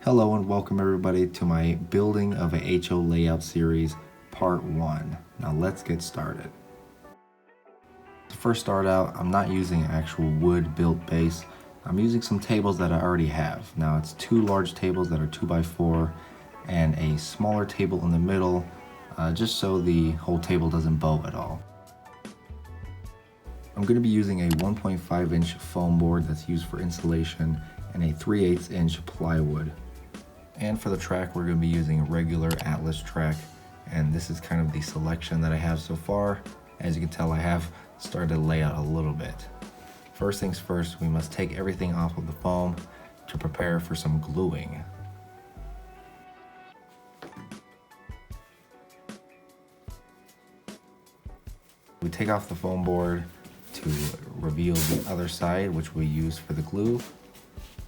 Hello and welcome everybody to my building of a HO layout series part 1. Now let's get started. To first start out, I'm not using an actual wood built base. I'm using some tables that I already have. Now it's two large tables that are 2x4 and a smaller table in the middle, just so the whole table doesn't bow at all. I'm going to be using a 1.5 inch foam board that's used for insulation and a 3/8 inch plywood. And for the track, we're going to be using a regular Atlas track, and this is kind of the selection that I have so far. As you can tell, I have started to lay out a little bit. First things first, we must take everything off of the foam to prepare for some gluing. We take off the foam board to reveal the other side, which we use for the glue.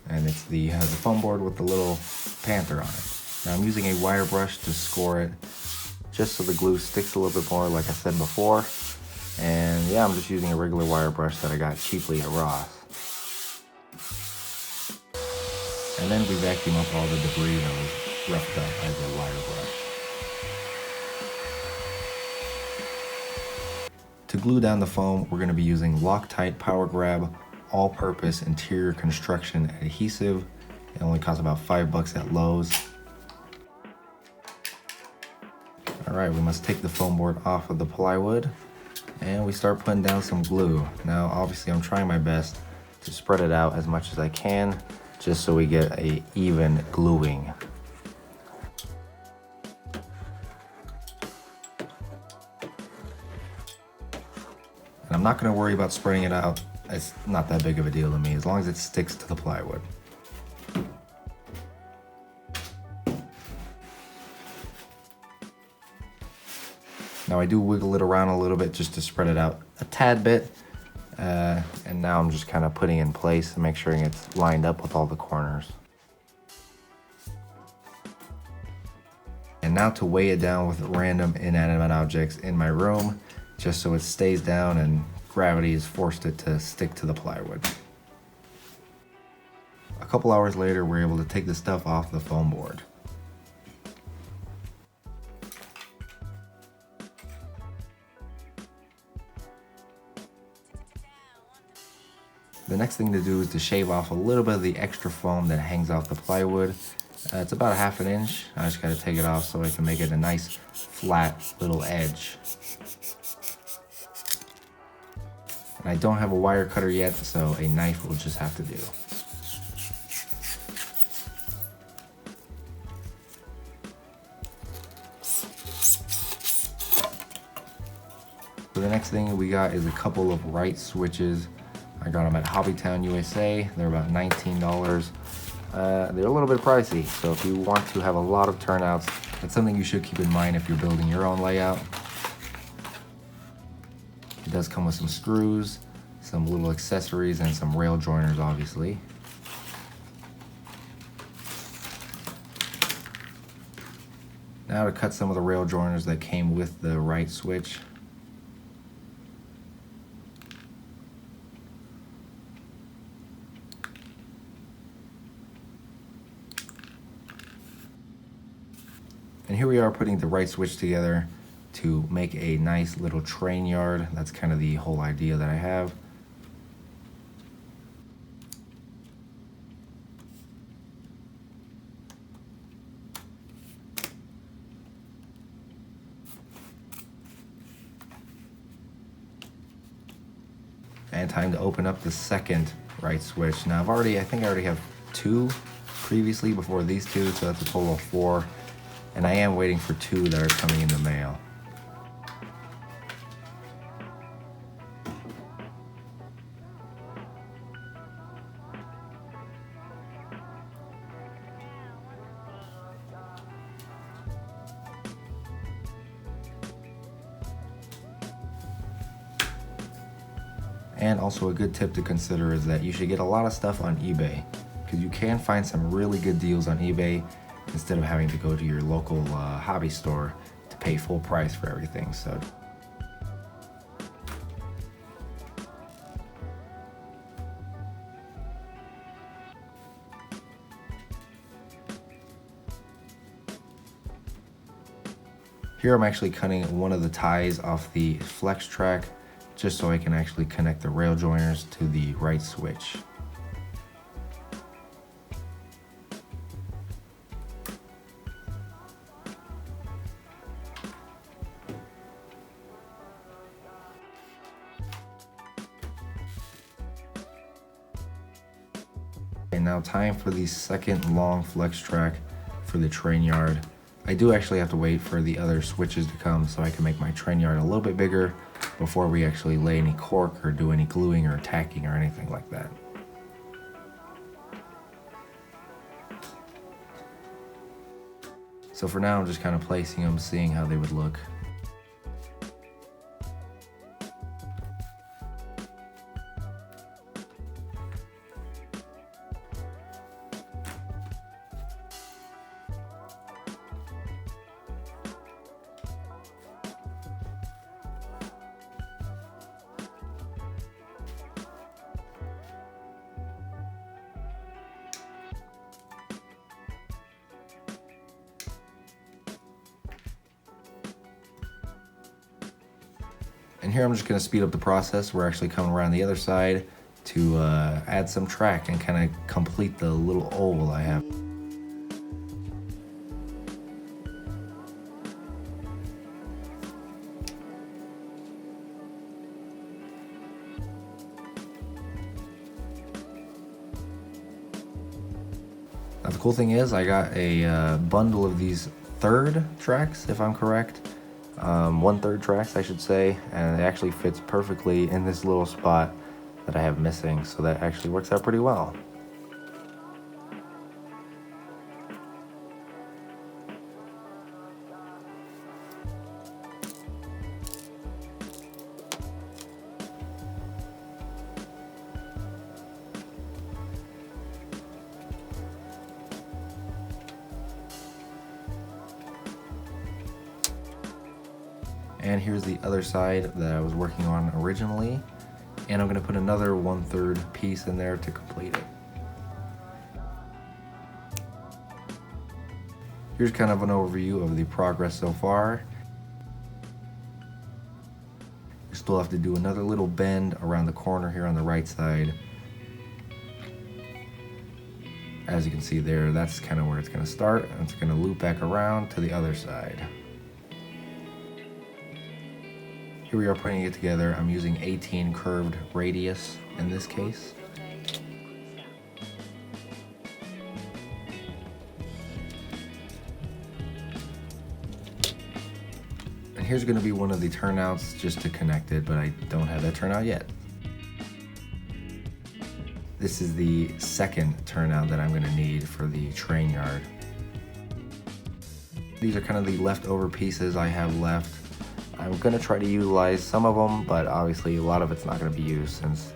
And it's the foam board with the little panther on it. Now I'm using a wire brush to score it, just so the glue sticks a little bit more, like I said before. And yeah, I'm just using a regular wire brush that I got cheaply at Ross. And then we vacuum up all the debris that was roughed up by the wire brush. To glue down the foam, we're going to be using Loctite Power Grab all-purpose interior construction adhesive. It only costs about $5 at Lowe's. Alright, we must take the foam board off of the plywood and we start putting down some glue. Now obviously I'm trying my best to spread it out as much as I can, just so we get a even gluing. And I'm not going to worry about spreading it out. It's not that big of a deal to me, as long as it sticks to the plywood. Now I do wiggle it around a little bit just to spread it out a tad bit. And now I'm just kind of putting it in place and make sure it's lined up with all the corners. And now to weigh it down with random inanimate objects in my room, just so it stays down and gravity has forced it to stick to the plywood. A couple hours later, we're able to take the stuff off the foam board. The next thing to do is to shave off a little bit of the extra foam that hangs off the plywood. It's about 1/2 inch. I just gotta take it off so I can make it a nice flat little edge. I don't have a wire cutter yet, so a knife will just have to do. So the next thing we got is a couple of right switches. I got them at Hobbytown, USA. They're about $19. They're a little bit pricey, so if you want to have a lot of turnouts, that's something you should keep in mind if you're building your own layout. It does come with some screws, some little accessories, and some rail joiners, obviously. Now to cut some of the rail joiners that came with the right switch. And here we are putting the right switch together to make a nice little train yard. That's kind of the whole idea that I have. And time to open up the second right switch. Now I think I already have 2 previously before these 2, so that's a total of 4. And I am waiting for 2 that are coming in the mail. And also a good tip to consider is that you should get a lot of stuff on eBay, because you can find some really good deals on eBay instead of having to go to your local hobby store to pay full price for everything. So Here I'm actually cutting one of the ties off the flex track just so I can actually connect the rail joiners to the right switch. And now time for the second long flex track for the train yard. I do actually have to wait for the other switches to come so I can make my train yard a little bit bigger before we actually lay any cork or do any gluing or tacking or anything like that. So for now I'm just kind of placing them, seeing how they would look. And here I'm just going to speed up the process. We're actually coming around the other side to add some track and kind of complete the little oval I have. Now the cool thing is I got a bundle of these third tracks, if I'm correct. 1/3 tracks I should say, and it actually fits perfectly in this little spot that I have missing, so that actually works out pretty well. And here's the other side that I was working on originally. And I'm gonna put another 1/3 piece in there to complete it. Here's kind of an overview of the progress so far. We still have to do another little bend around the corner here on the right side. As you can see there, that's kind of where it's gonna start, and it's gonna loop back around to the other side. Here we are putting it together. I'm using 18 curved radius in this case. And here's going to be one of the turnouts just to connect it, but I don't have that turnout yet. This is the second turnout that I'm going to need for the train yard. These are kind of the leftover pieces I have left. I'm going to try to utilize some of them, but obviously a lot of it's not going to be used since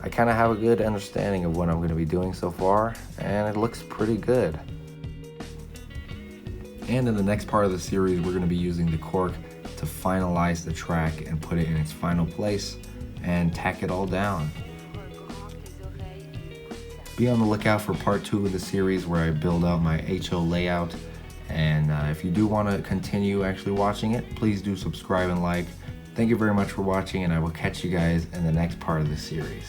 I kind of have a good understanding of what I'm going to be doing so far, and it looks pretty good. And in the next part of the series, we're going to be using the cork to finalize the track and put it in its final place and tack it all down. Be on the lookout for part 2 of the series where I build out my HO layout. And if you do want to continue actually watching it, please do subscribe and like. Thank you very much for watching, and I will catch you guys in the next part of the series.